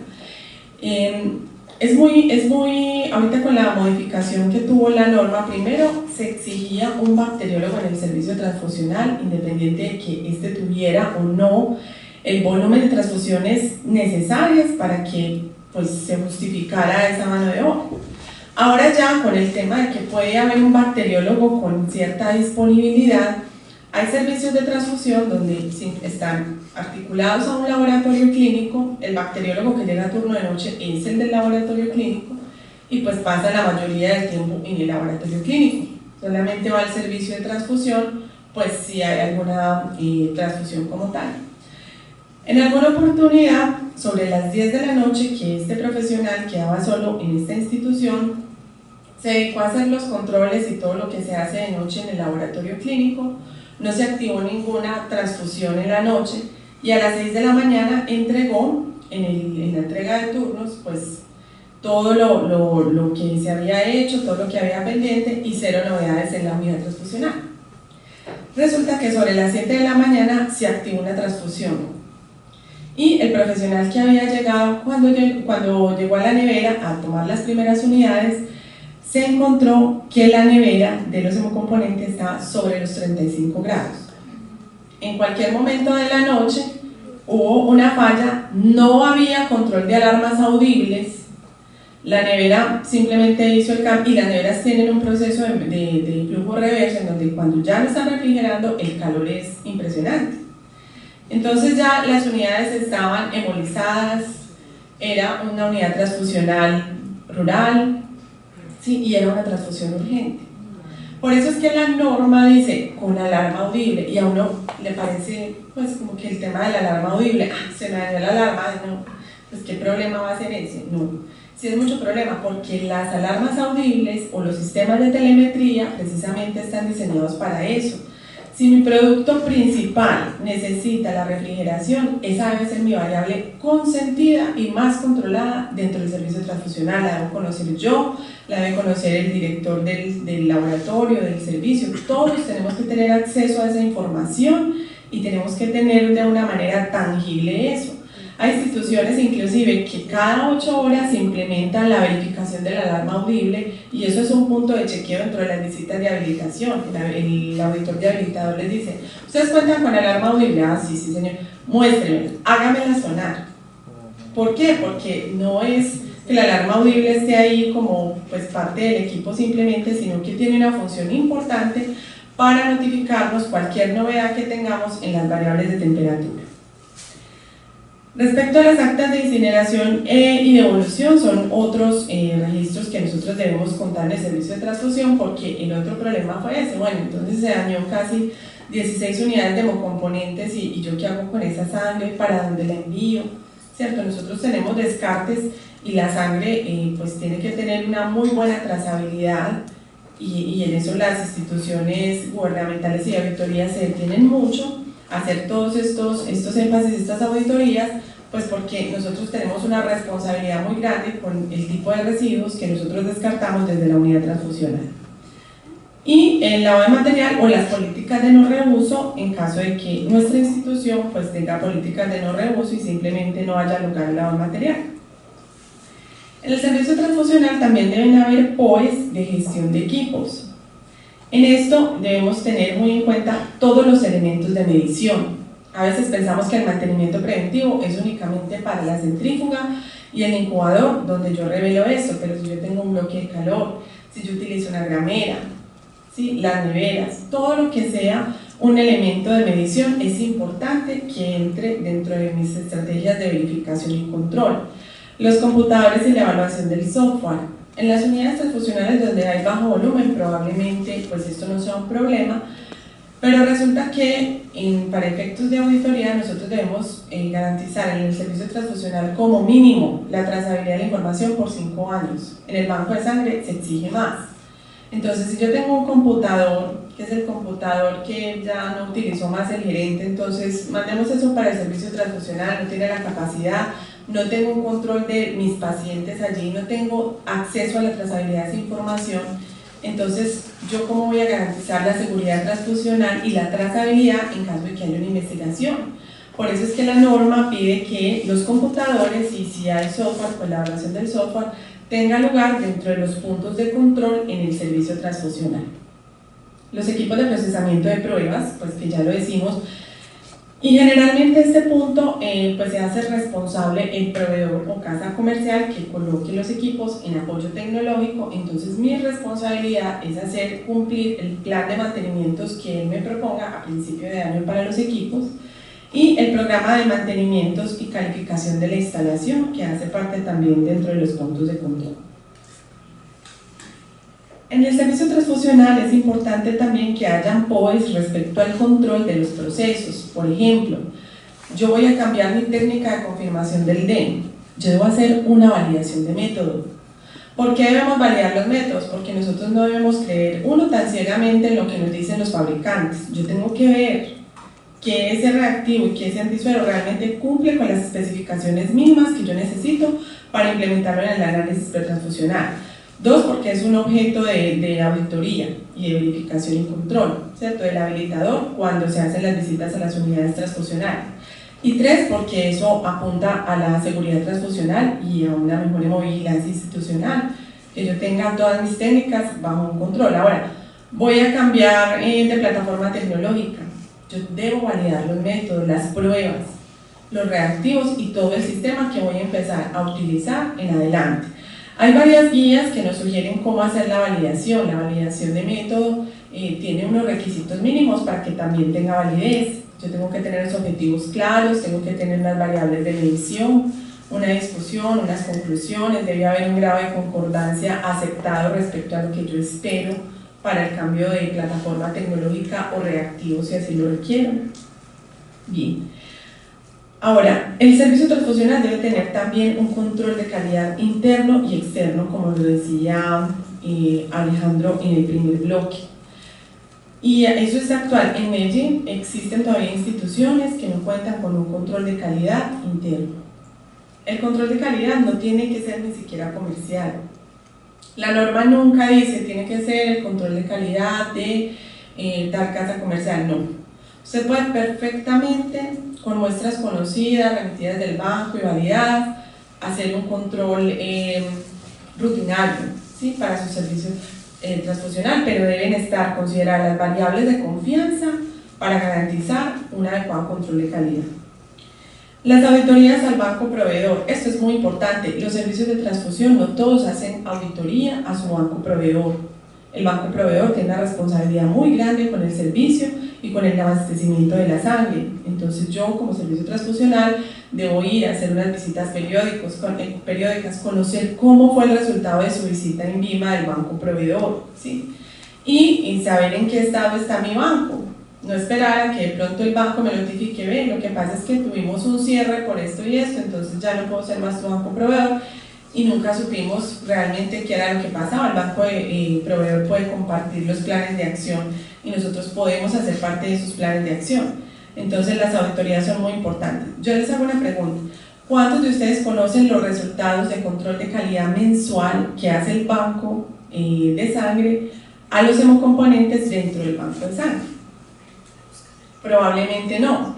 Ahorita con la modificación que tuvo la norma, primero se exigía un bacteriólogo en el servicio transfusional, independiente de que éste tuviera o no el volumen de transfusiones necesarias para que pues, se justificara esa mano de obra. Ahora ya con el tema de que puede haber un bacteriólogo con cierta disponibilidad, hay servicios de transfusión donde están articulados a un laboratorio clínico, el bacteriólogo que llega a turno de noche es el del laboratorio clínico y pues pasa la mayoría del tiempo en el laboratorio clínico. Solamente va al servicio de transfusión, pues si hay alguna transfusión como tal. En alguna oportunidad, sobre las 10 de la noche, que este profesional quedaba solo en esta institución, se dedicó a hacer los controles y todo lo que se hace de noche en el laboratorio clínico, no se activó ninguna transfusión en la noche y a las 6 de la mañana entregó, en la entrega de turnos, pues todo lo que se había hecho, todo lo que había pendiente y cero novedades en la unidad transfusional. Resulta que sobre las 7 de la mañana se activó una transfusión Y el profesional que había llegado cuando llegó a la nevera a tomar las primeras unidades, se encontró que la nevera de los hemocomponentes estaba sobre los 35 grados. En cualquier momento de la noche hubo una falla, no había control de alarmas audibles, la nevera simplemente hizo el cambio, y las neveras tienen un proceso de flujo reverso en donde cuando ya no están refrigerando el calor es impresionante. Entonces ya las unidades estaban hemolizadas, era una unidad transfusional rural, ¿sí? Y era una transfusión urgente. Por eso es que la norma dice con alarma audible, y a uno le parece pues como que el tema de la alarma audible, se me dañó la alarma, no, pues qué problema va a ser ese, no. Sí es mucho problema porque las alarmas audibles o los sistemas de telemetría precisamente están diseñados para eso. Si mi producto principal necesita la refrigeración, esa debe ser mi variable consentida y más controlada dentro del servicio transfusional. La debo conocer yo, la debe conocer el director del laboratorio, del servicio. Todos tenemos que tener acceso a esa información y tenemos que tener de una manera tangible eso. Hay instituciones inclusive que cada 8 horas se implementan la verificación de la alarma audible, y eso es un punto de chequeo dentro de las visitas de habilitación. El auditor de habilitador les dice: ¿ustedes cuentan con alarma audible? Ah, sí, sí señor, muéstrenmela, hágamela sonar. ¿Por qué? Porque no es que la alarma audible esté ahí como pues parte del equipo simplemente, sino que tiene una función importante para notificarnos cualquier novedad que tengamos en las variables de temperatura. Respecto a las actas de incineración y devolución, son otros registros que nosotros debemos contar en el servicio de transfusión, porque el otro problema fue ese. Bueno, entonces se dañó casi 16 unidades de hemocomponentes, y yo qué hago con esa sangre, para dónde la envío, ¿cierto? Nosotros tenemos descartes y la sangre pues tiene que tener una muy buena trazabilidad, y en eso las instituciones gubernamentales y de auditoría se detienen mucho a hacer todos estos énfasis, estas auditorías, pues porque nosotros tenemos una responsabilidad muy grande con el tipo de residuos que nosotros descartamos desde la unidad transfusional. Y el lavado de material o las políticas de no reuso, en caso de que nuestra institución pues tenga políticas de no reuso y simplemente no haya lugar al lavado de material. En el servicio transfusional también deben haber POEs de gestión de equipos. En esto debemos tener muy en cuenta todos los elementos de medición. A veces pensamos que el mantenimiento preventivo es únicamente para la centrífuga y el incubador, donde yo revelo esto, pero si yo tengo un bloque de calor, si yo utilizo una gramera, ¿sí? Las neveras, todo lo que sea un elemento de medición es importante que entre dentro de mis estrategias de verificación y control. Los computadores y la evaluación del software. En las unidades transfusionales donde hay bajo volumen probablemente pues esto no sea un problema, pero resulta que para efectos de auditoría nosotros debemos garantizar en el servicio transfusional como mínimo la trazabilidad de la información por 5 años. En el banco de sangre se exige más. Entonces, si yo tengo un computador, que es el computador que ya no utilizó más el gerente, entonces mandemos eso para el servicio transfusional, no tiene la capacidad, no tengo un control de mis pacientes allí, no tengo acceso a la trazabilidad de esa información, entonces yo cómo voy a garantizar la seguridad transfusional y la trazabilidad en caso de que haya una investigación. Por eso es que la norma pide que los computadores, y si hay software, pues la evaluación del software tenga lugar dentro de los puntos de control en el servicio transfusional. Los equipos de procesamiento de pruebas, pues que ya lo decimos, y generalmente este punto pues se hace responsable el proveedor o casa comercial que coloque los equipos en apoyo tecnológico. Entonces mi responsabilidad es hacer cumplir el plan de mantenimientos que él me proponga a principio de año para los equipos, y el programa de mantenimientos y calificación de la instalación, que hace parte también dentro de los puntos de control. En el servicio transfusional es importante también que hayan POEs respecto al control de los procesos. Por ejemplo, yo voy a cambiar mi técnica de confirmación del DEN, yo debo hacer una validación de método. ¿Por qué debemos validar los métodos? Porque nosotros no debemos creer tan ciegamente en lo que nos dicen los fabricantes. Yo tengo que ver que ese reactivo y que ese antisuero realmente cumple con las especificaciones mínimas que yo necesito para implementarlo en el análisis pretransfusional. 2, porque es un objeto de auditoría y de verificación y control, ¿cierto? Del habilitador cuando se hacen las visitas a las unidades transfusionales. Y 3, porque eso apunta a la seguridad transfusional y a una mejor vigilancia institucional, que yo tenga todas mis técnicas bajo un control. Ahora, voy a cambiar de plataforma tecnológica, yo debo validar los métodos, las pruebas, los reactivos y todo el sistema que voy a empezar a utilizar en adelante. Hay varias guías que nos sugieren cómo hacer la validación. La validación de método tiene unos requisitos mínimos para que también tenga validez. Yo tengo que tener los objetivos claros, tengo que tener las variables de medición, una discusión, unas conclusiones, debe haber un grado de concordancia aceptado respecto a lo que yo espero para el cambio de plataforma tecnológica o reactivo si así lo requiero. Bien. Ahora, el servicio transfusional debe tener también un control de calidad interno y externo, como lo decía Alejandro en el primer bloque. Y eso es actual. En Medellín existen todavía instituciones que no cuentan con un control de calidad interno. El control de calidad no tiene que ser ni siquiera comercial. La norma nunca dice tiene que ser el control de calidad de tal casa comercial, no. Usted puede perfectamente, con muestras conocidas, remitidas del banco y validadas, hacer un control rutinario, ¿sí?, para su servicio transfusional, pero deben estar consideradas las variables de confianza para garantizar un adecuado control de calidad. Las auditorías al banco proveedor, esto es muy importante. Los servicios de transfusión no todos hacen auditoría a su banco proveedor. El banco proveedor tiene una responsabilidad muy grande con el servicio y con el abastecimiento de la sangre. Entonces yo, como servicio transfusional, debo ir a hacer unas visitas periódicas, conocer cómo fue el resultado de su visita en INVIMA del banco proveedor, ¿sí?, y saber en qué estado está mi banco. No esperar a que de pronto el banco me notifique, ve, lo que pasa es que tuvimos un cierre por esto y esto, entonces ya no puedo ser más tu banco proveedor, y nunca supimos realmente qué era lo que pasaba. El banco proveedor puede compartir los planes de acción y nosotros podemos hacer parte de esos planes de acción. Entonces las auditorías son muy importantes. Yo les hago una pregunta: ¿cuántos de ustedes conocen los resultados de control de calidad mensual que hace el banco de sangre a los hemocomponentes dentro del banco de sangre? Probablemente no.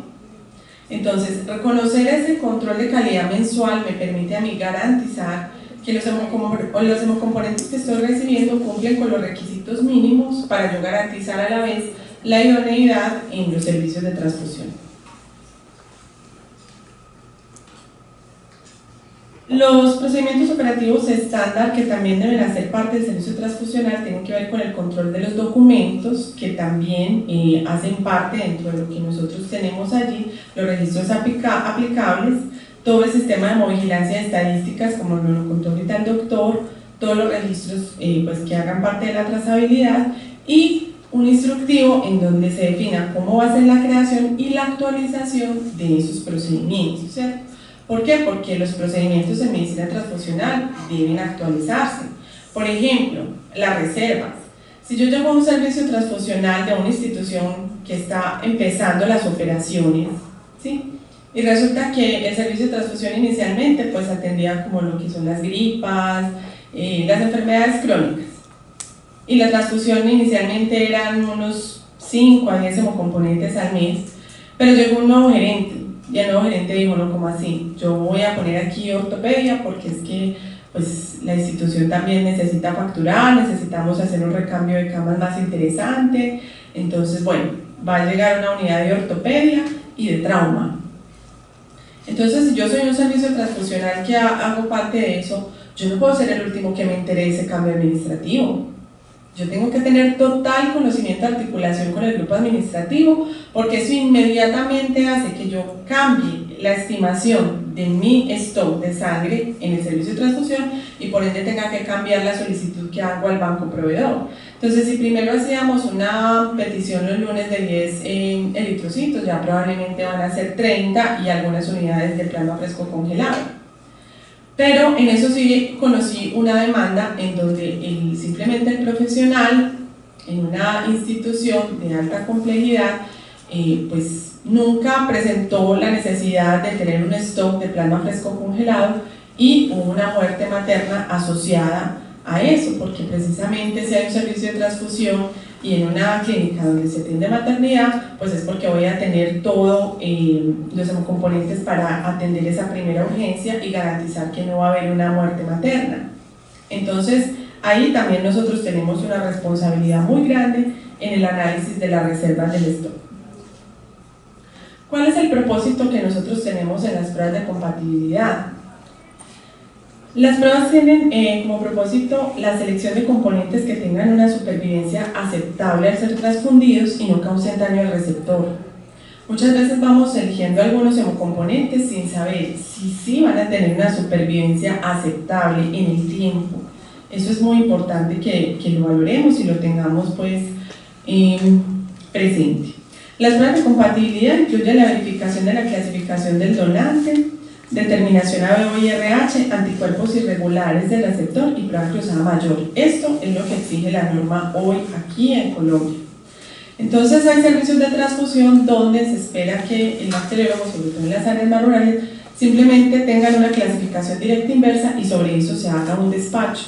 Entonces, reconocer ese control de calidad mensual me permite a mí garantizar que los hemocomponentes que estoy recibiendo cumplen con los requisitos mínimos para yo garantizar a la vez la idoneidad en los servicios de transfusión. Los procedimientos operativos estándar que también deben hacer parte del servicio transfusional tienen que ver con el control de los documentos, que también hacen parte dentro de lo que nosotros tenemos allí, los registros aplicables, todo el sistema de homovigilancia de estadísticas, como nos lo contó ahorita el doctor, todos los registros pues, que hagan parte de la trazabilidad, y un instructivo en donde se defina cómo va a ser la creación y la actualización de esos procedimientos, ¿cierto? ¿Por qué? Porque los procedimientos en medicina transfusional deben actualizarse. Por ejemplo, las reservas. Si yo llevo un servicio transfusional de una institución que está empezando las operaciones, ¿sí?, y resulta que el servicio de transfusión inicialmente pues atendía como lo que son las gripas, las enfermedades crónicas, y la transfusión inicialmente eran unos 5 a 10 hemocomponentes al mes, pero llegó un nuevo gerente. Y el nuevo gerente dijo: no, ¿cómo así? Yo voy a poner aquí ortopedia porque es que pues, la institución también necesita facturar, necesitamos hacer un recambio de camas más interesante. Entonces, bueno, va a llegar una unidad de ortopedia y de trauma. Entonces, si yo soy un servicio transfusional que hago parte de eso, yo no puedo ser el último que me entere ese cambio administrativo. Yo tengo que tener total conocimiento de articulación con el grupo administrativo, porque eso inmediatamente hace que yo cambie la estimación de mi stock de sangre en el servicio de transfusión y por ende tenga que cambiar la solicitud que hago al banco proveedor. Entonces, si primero hacíamos una petición los lunes de 10 eritrocitos, ya probablemente van a ser 30 y algunas unidades de plasma fresco congelado. Pero en eso sí conocí una demanda en donde simplemente el profesional en una institución de alta complejidad pues nunca presentó la necesidad de tener un stock de plasma fresco congelado y hubo una muerte materna asociada a eso, porque precisamente si hay un servicio de transfusión y en una clínica donde se atiende maternidad, pues es porque voy a tener todos los componentes para atender esa primera urgencia y garantizar que no va a haber una muerte materna. Entonces, ahí también nosotros tenemos una responsabilidad muy grande en el análisis de las reservas del stock. ¿Cuál es el propósito que nosotros tenemos en las pruebas de compatibilidad? Las pruebas tienen como propósito la selección de componentes que tengan una supervivencia aceptable al ser transfundidos y no causen daño al receptor. Muchas veces vamos eligiendo algunos hemocomponentes sin saber si sí van a tener una supervivencia aceptable en el tiempo. Eso es muy importante que lo valoremos y lo tengamos pues presente. Las pruebas de compatibilidad incluyen la verificación de la clasificación del donante, determinación ABO y RH, anticuerpos irregulares del receptor y prueba cruzada mayor. Esto es lo que exige la norma hoy aquí en Colombia. Entonces hay servicios de transfusión donde se espera que el bacteriólogo, sobre todo en las áreas más rurales, simplemente tengan una clasificación directa inversa y sobre eso se haga un despacho.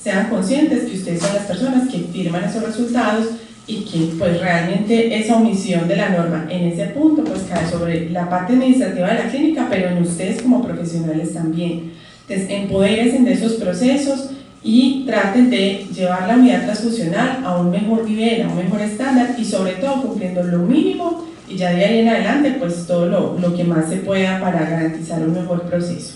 Sean conscientes que ustedes son las personas que firman esos resultados y que pues realmente esa omisión de la norma en ese punto pues cae sobre la parte administrativa de la clínica, pero en ustedes como profesionales también. Entonces empodérense de esos procesos y traten de llevar la unidad transfusional a un mejor nivel, a un mejor estándar y sobre todo cumpliendo lo mínimo y ya de ahí en adelante pues todo lo que más se pueda para garantizar un mejor proceso.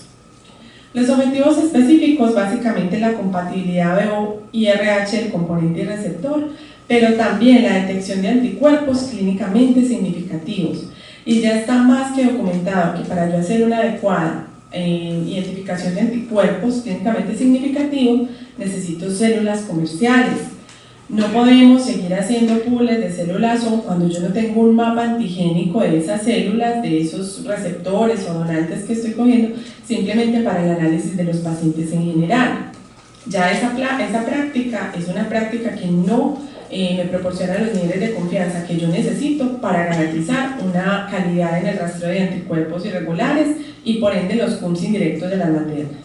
Los objetivos específicos, básicamente la compatibilidad ABO y RH del componente y receptor, pero también la detección de anticuerpos clínicamente significativos. Y ya está más que documentado que para yo hacer una adecuada identificación de anticuerpos clínicamente significativos, necesito células comerciales. No podemos seguir haciendo pools de células O cuando yo no tengo un mapa antigénico de esas células, de esos receptores o donantes que estoy cogiendo, simplemente para el análisis de los pacientes en general. Ya esa práctica es una práctica que no me proporciona los niveles de confianza que yo necesito para garantizar una calidad en el rastreo de anticuerpos irregulares y por ende los CUMS indirectos de las maternas.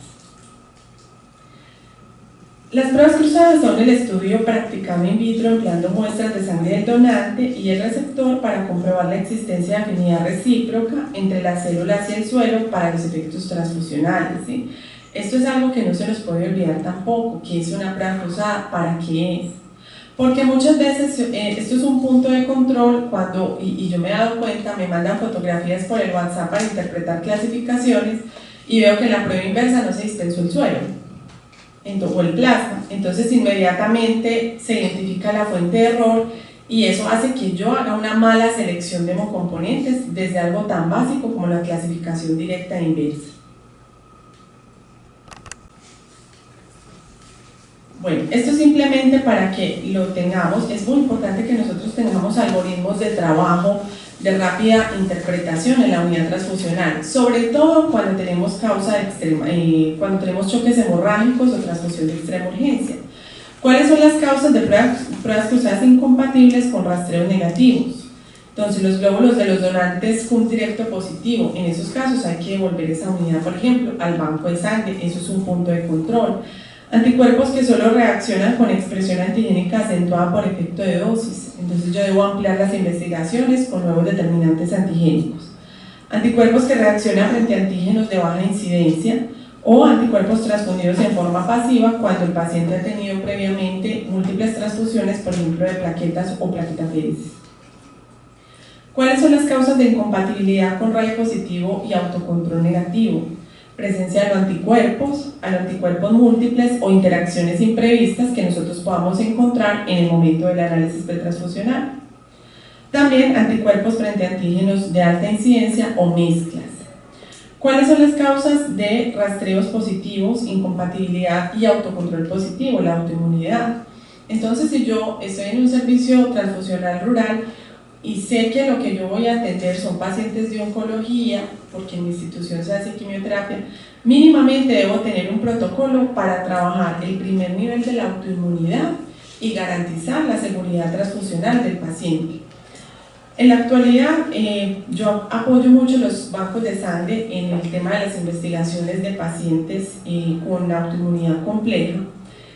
Las pruebas cruzadas son el estudio practicado in vitro empleando muestras de sangre del donante y el receptor para comprobar la existencia de afinidad recíproca entre las células y el suero para los efectos transfusionales, ¿sí? Esto es algo que no se nos puede olvidar tampoco, que es una prueba cruzada, ¿para qué es? Porque muchas veces esto es un punto de control cuando, y yo me he dado cuenta, me mandan fotografías por el WhatsApp para interpretar clasificaciones y veo que en la prueba inversa no se dispensó el suero o el plasma, entonces inmediatamente se identifica la fuente de error y eso hace que yo haga una mala selección de hemocomponentes desde algo tan básico como la clasificación directa e inversa. Bueno, esto simplemente para que lo tengamos, es muy importante que nosotros tengamos algoritmos de trabajo de rápida interpretación en la unidad transfusional, sobre todo cuando tenemos cuando tenemos choques hemorrágicos o transfusión de extrema urgencia. ¿Cuáles son las causas de pruebas cruzadas incompatibles con rastreos negativos? Entonces, los glóbulos de los donantes CUMS directo positivo, en esos casos hay que devolver esa unidad, por ejemplo, al banco de sangre, eso es un punto de control. Anticuerpos que solo reaccionan con expresión antigénica acentuada por efecto de dosis, entonces yo debo ampliar las investigaciones con nuevos determinantes antigénicos. Anticuerpos que reaccionan frente a antígenos de baja incidencia o anticuerpos transfundidos en forma pasiva cuando el paciente ha tenido previamente múltiples transfusiones, por ejemplo de plaquetas o plaquetaféresis. ¿Cuáles son las causas de incompatibilidad con rayo positivo y autocontrol negativo? Presencia de los anticuerpos múltiples o interacciones imprevistas que nosotros podamos encontrar en el momento del análisis pretransfusional. También anticuerpos frente a antígenos de alta incidencia o mezclas. ¿Cuáles son las causas de rastreos positivos, incompatibilidad y autocontrol positivo? La autoinmunidad. Entonces, si yo estoy en un servicio transfusional rural y sé que lo que yo voy a atender son pacientes de oncología, porque en mi institución se hace quimioterapia, mínimamente debo tener un protocolo para trabajar el primer nivel de la autoinmunidad y garantizar la seguridad transfusional del paciente. En la actualidad, yo apoyo mucho los bancos de sangre en el tema de las investigaciones de pacientes con autoinmunidad compleja.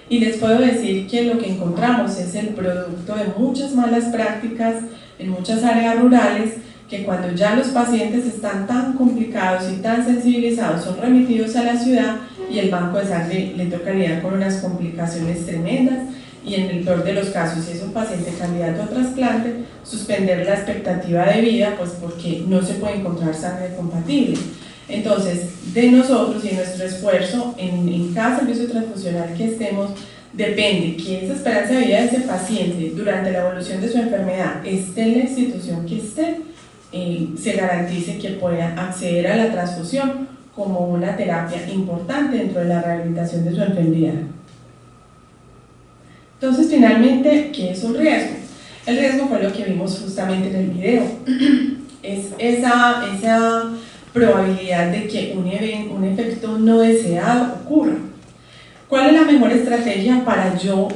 Y les puedo decir que lo que encontramos es el producto de muchas malas prácticas en muchas áreas rurales, que cuando ya los pacientes están tan complicados y tan sensibilizados son remitidos a la ciudad y el banco de sangre le toca lidiar con unas complicaciones tremendas y en el peor de los casos, si es un paciente candidato a trasplante, suspender la expectativa de vida pues porque no se puede encontrar sangre compatible. Entonces, de nosotros y de nuestro esfuerzo en cada servicio transfusional que estemos, depende que esa esperanza de vida de ese paciente durante la evolución de su enfermedad esté en la institución que esté, se garantice que pueda acceder a la transfusión como una terapia importante dentro de la rehabilitación de su enfermedad. Entonces, finalmente, ¿qué es un riesgo? El riesgo fue lo que vimos justamente en el video. Es esa probabilidad de que un efecto no deseado ocurra. ¿Cuál es la mejor estrategia para yo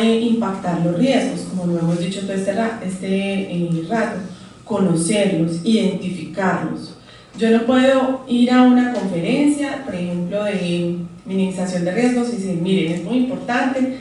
impactar los riesgos? Como lo hemos dicho todo este rato, conocerlos, identificarlos. Yo no puedo ir a una conferencia, por ejemplo, de minimización de riesgos y decir, miren, es muy importante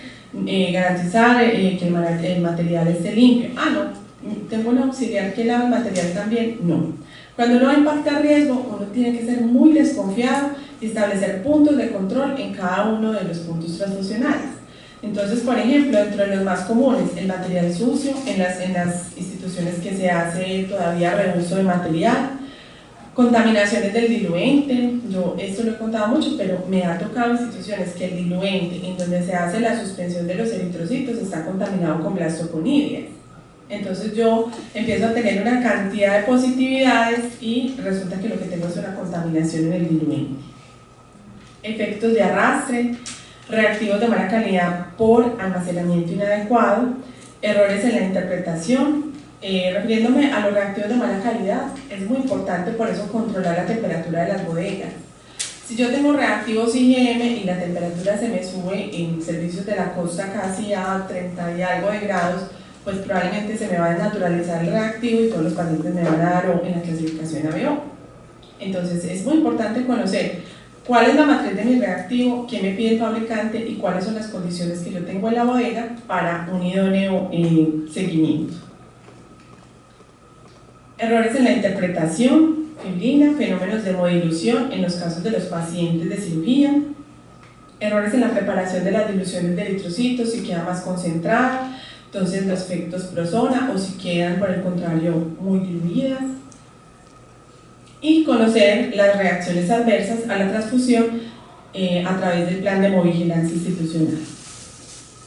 garantizar que el material esté limpio. Ah, no, tengo un auxiliar que lava el material también. No. Cuando uno va a impactar riesgo, uno tiene que ser muy desconfiado y establecer puntos de control en cada uno de los puntos transfusionales. Entonces, por ejemplo, dentro de los más comunes, el material sucio, en las instituciones que se hace todavía reuso de material, contaminaciones del diluente. Yo esto lo he contado mucho, pero me ha tocado instituciones que el diluente en donde se hace la suspensión de los eritrocitos está contaminado con blastoconidias. Entonces yo empiezo a tener una cantidad de positividades y resulta que lo que tengo es una contaminación en el diluente. Efectos de arrastre, reactivos de mala calidad por almacenamiento inadecuado, errores en la interpretación. Refiriéndome a los reactivos de mala calidad, es muy importante por eso controlar la temperatura de las bodegas. Si yo tengo reactivos IgM y la temperatura se me sube en servicios de la costa casi a 30 y algo de grados, pues probablemente se me va a desnaturalizar el reactivo y todos los pacientes me van a dar O en la clasificación ABO. Entonces es muy importante conocer cuál es la matriz de mi reactivo, qué me pide el fabricante y cuáles son las condiciones que yo tengo en la bodega para un idóneo seguimiento. Errores en la interpretación, fibrina, fenómenos de hemodilución en los casos de los pacientes de cirugía, errores en la preparación de las diluciones de eritrocitos, si queda más concentrada, entonces los efectos prozona, o si quedan por el contrario muy diluidas, y conocer las reacciones adversas a la transfusión a través del plan de hemovigilancia institucional.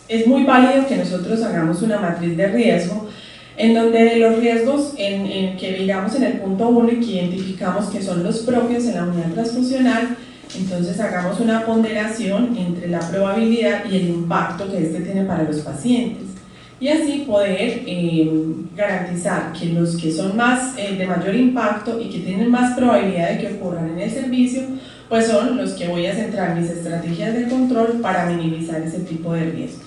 Es muy válido que nosotros hagamos una matriz de riesgo en donde los riesgos en que miramos en el punto 1 y que identificamos que son los propios en la unidad transfusional, entonces hagamos una ponderación entre la probabilidad y el impacto que este tiene para los pacientes y así poder garantizar que los que son más de mayor impacto y que tienen más probabilidad de que ocurran en el servicio, pues son los que voy a centrar mis estrategias de control para minimizar ese tipo de riesgos.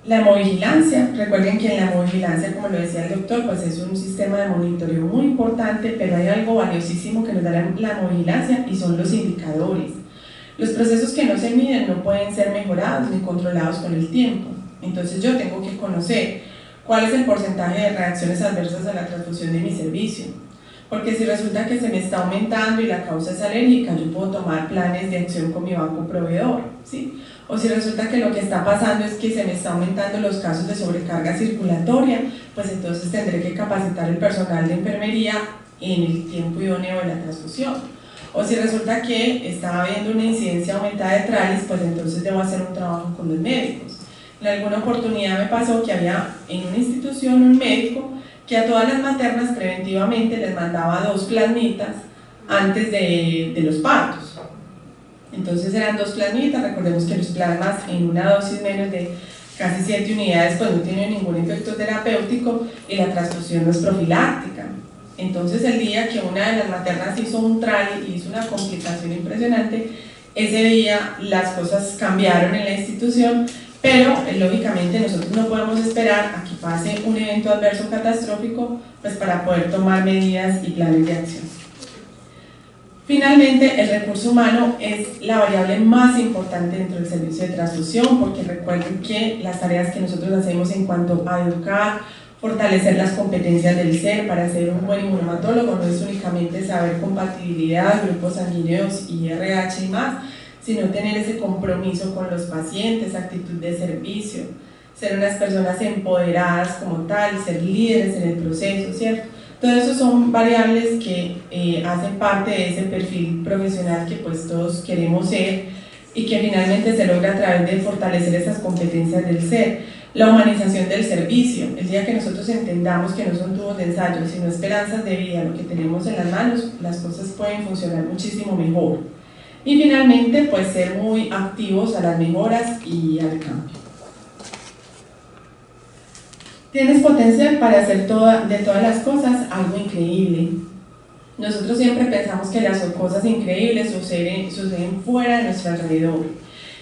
La hemovigilancia, recuerden que en la hemovigilancia, como lo decía el doctor, pues es un sistema de monitoreo muy importante, pero hay algo valiosísimo que nos da la hemovigilancia y son los indicadores. Los procesos que no se miden no pueden ser mejorados ni controlados con el tiempo. Entonces yo tengo que conocer cuál es el porcentaje de reacciones adversas a la transfusión de mi servicio. Porque si resulta que se me está aumentando y la causa es alérgica, yo puedo tomar planes de acción con mi banco proveedor, ¿sí? O si resulta que lo que está pasando es que se me está aumentando los casos de sobrecarga circulatoria, pues entonces tendré que capacitar el personal de enfermería en el tiempo idóneo de la transfusión. O si resulta que está habiendo una incidencia aumentada de TRALIS, pues entonces debo hacer un trabajo con los médicos. En alguna oportunidad me pasó que había en una institución un médico que a todas las maternas preventivamente les mandaba 2 plasmitas antes de los partos. Entonces eran 2 plasmitas, recordemos que los plasmas en una dosis menos de casi 7 unidades pues no tienen ningún efecto terapéutico y la transfusión no es profiláctica. Entonces el día que una de las maternas hizo un TRALI y hizo una complicación impresionante, ese día las cosas cambiaron en la institución, pero lógicamente nosotros no podemos esperar a que pase un evento adverso catastrófico pues para poder tomar medidas y planes de acción. Finalmente, el recurso humano es la variable más importante dentro del servicio de transfusión, porque recuerden que las tareas que nosotros hacemos en cuanto a educar, fortalecer las competencias del ser para ser un buen inmunomatólogo no es únicamente saber compatibilidad, grupos sanguíneos y RH y más, sino tener ese compromiso con los pacientes, actitud de servicio, ser unas personas empoderadas como tal, ser líderes en el proceso, ¿cierto? Todo eso son variables que hacen parte de ese perfil profesional que pues todos queremos ser y que finalmente se logra a través de fortalecer esas competencias del ser. La humanización del servicio, el día que nosotros entendamos que no son tubos de ensayo, sino esperanzas de vida, lo que tenemos en las manos, las cosas pueden funcionar muchísimo mejor. Y finalmente, pues ser muy activos a las mejoras y al cambio. Tienes potencial para hacer de todas las cosas algo increíble. Nosotros siempre pensamos que las cosas increíbles suceden fuera de nuestro alrededor.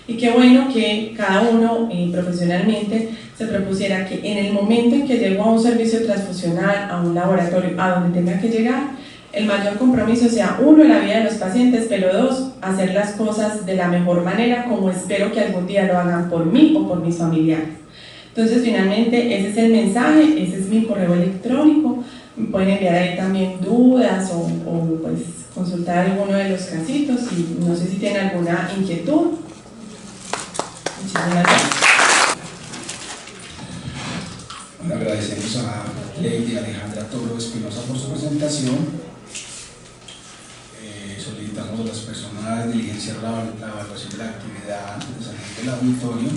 Y qué bueno que cada uno profesionalmente se propusiera que en el momento en que llego a un servicio transfusional, a un laboratorio, a donde tenga que llegar, el mayor compromiso sea uno, en la vida de los pacientes, pero dos, hacer las cosas de la mejor manera como espero que algún día lo hagan por mí o por mis familiares. Entonces finalmente ese es el mensaje, ese es mi correo electrónico, me pueden enviar ahí también dudas o pues consultar alguno de los casitos y no sé si tienen alguna inquietud. Muchísimas gracias. Bueno, agradecemos a Lady Alejandra Toro Espinosa por su presentación. Solicitamos a las personas a diligenciar la evaluación de la actividad antes de salir del auditorio.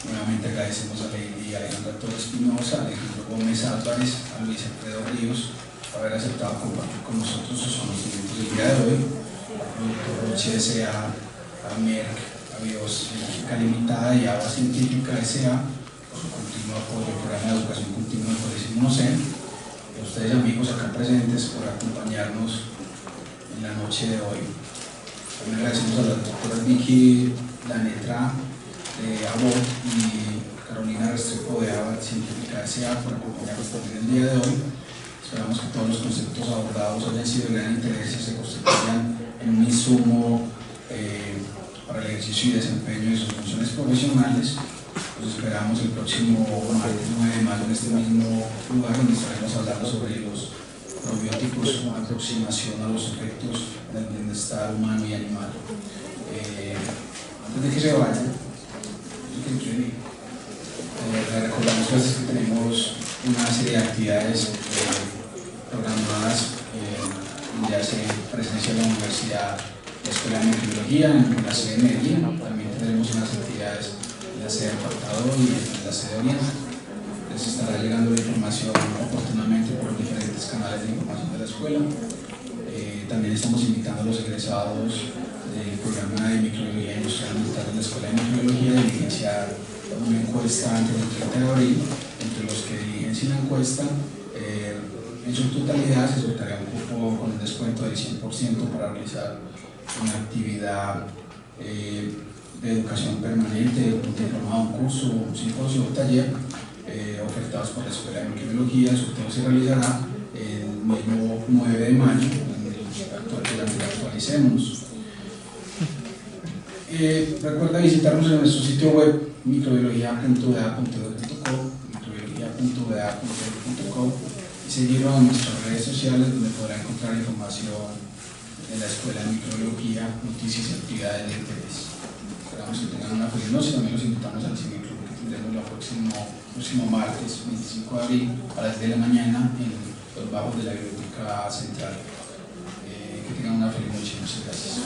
Nuevamente agradecemos a Lady Alejandra Toro Espinosa, a Alejandro Gómez Álvarez, a Luis Alfredo Ríos por haber aceptado compartir con nosotros sus conocimientos del día de hoy, al Productor Roche S.A., a Merck, a Bioscientífica Limitada y a Agua Científica S.A. por su continuo apoyo al programa de educación continua del Colegio Inmunocen, y a ustedes amigos acá presentes por acompañarnos en la noche de hoy. También agradecemos a las doctoras Vicky Lanetra de ABOT y Carolina Restrepo de Agua Científica S.A. por acompañarnos también el día de hoy. Esperamos que todos los conceptos abordados hayan sido de gran interés y se constituyan en un insumo para el ejercicio y desempeño de sus funciones profesionales. Los esperamos el próximo martes 9 de mayo en este mismo lugar, donde estaremos hablando sobre los probióticos, una aproximación a los efectos del bienestar humano y animal. Antes de que se vayan, recordamos que tenemos una serie de actividades programadas ya se presencia en la Universidad de Escuela de Microbiología, en la sede de Medellín. También tendremos unas actividades en la sede de Apartado y en la sede de Oriente. Les estará llegando la información oportunamente por los diferentes canales de información de la escuela. También estamos invitando a los egresados del programa de Microbiología Industrial Militar de la Escuela de Microbiología a diligenciar una encuesta antes del 30 de abril. Entre los que diligencien la encuesta, en su totalidad se soltará un cupo con un descuento del 100% para realizar una actividad de educación permanente, un diplomado, un curso, un simposio o un taller ofertados por la Escuela de Microbiología. El sorteo se realizará el mismo 9 de mayo, durante la Actualicemos. Recuerda visitarnos en nuestro sitio web microbiología.eda.edu.co y seguirnos en nuestras redes sociales, donde podrá encontrar información de la Escuela de Microbiología, noticias y actividades de interés. Esperamos que tengan una feliz noche. También los invitamos al Cine Club, que tendremos el próximo martes 25 de abril a las 10 de la mañana en los bajos de la Biblioteca Central. Que tengan una feliz noche. Muchas gracias.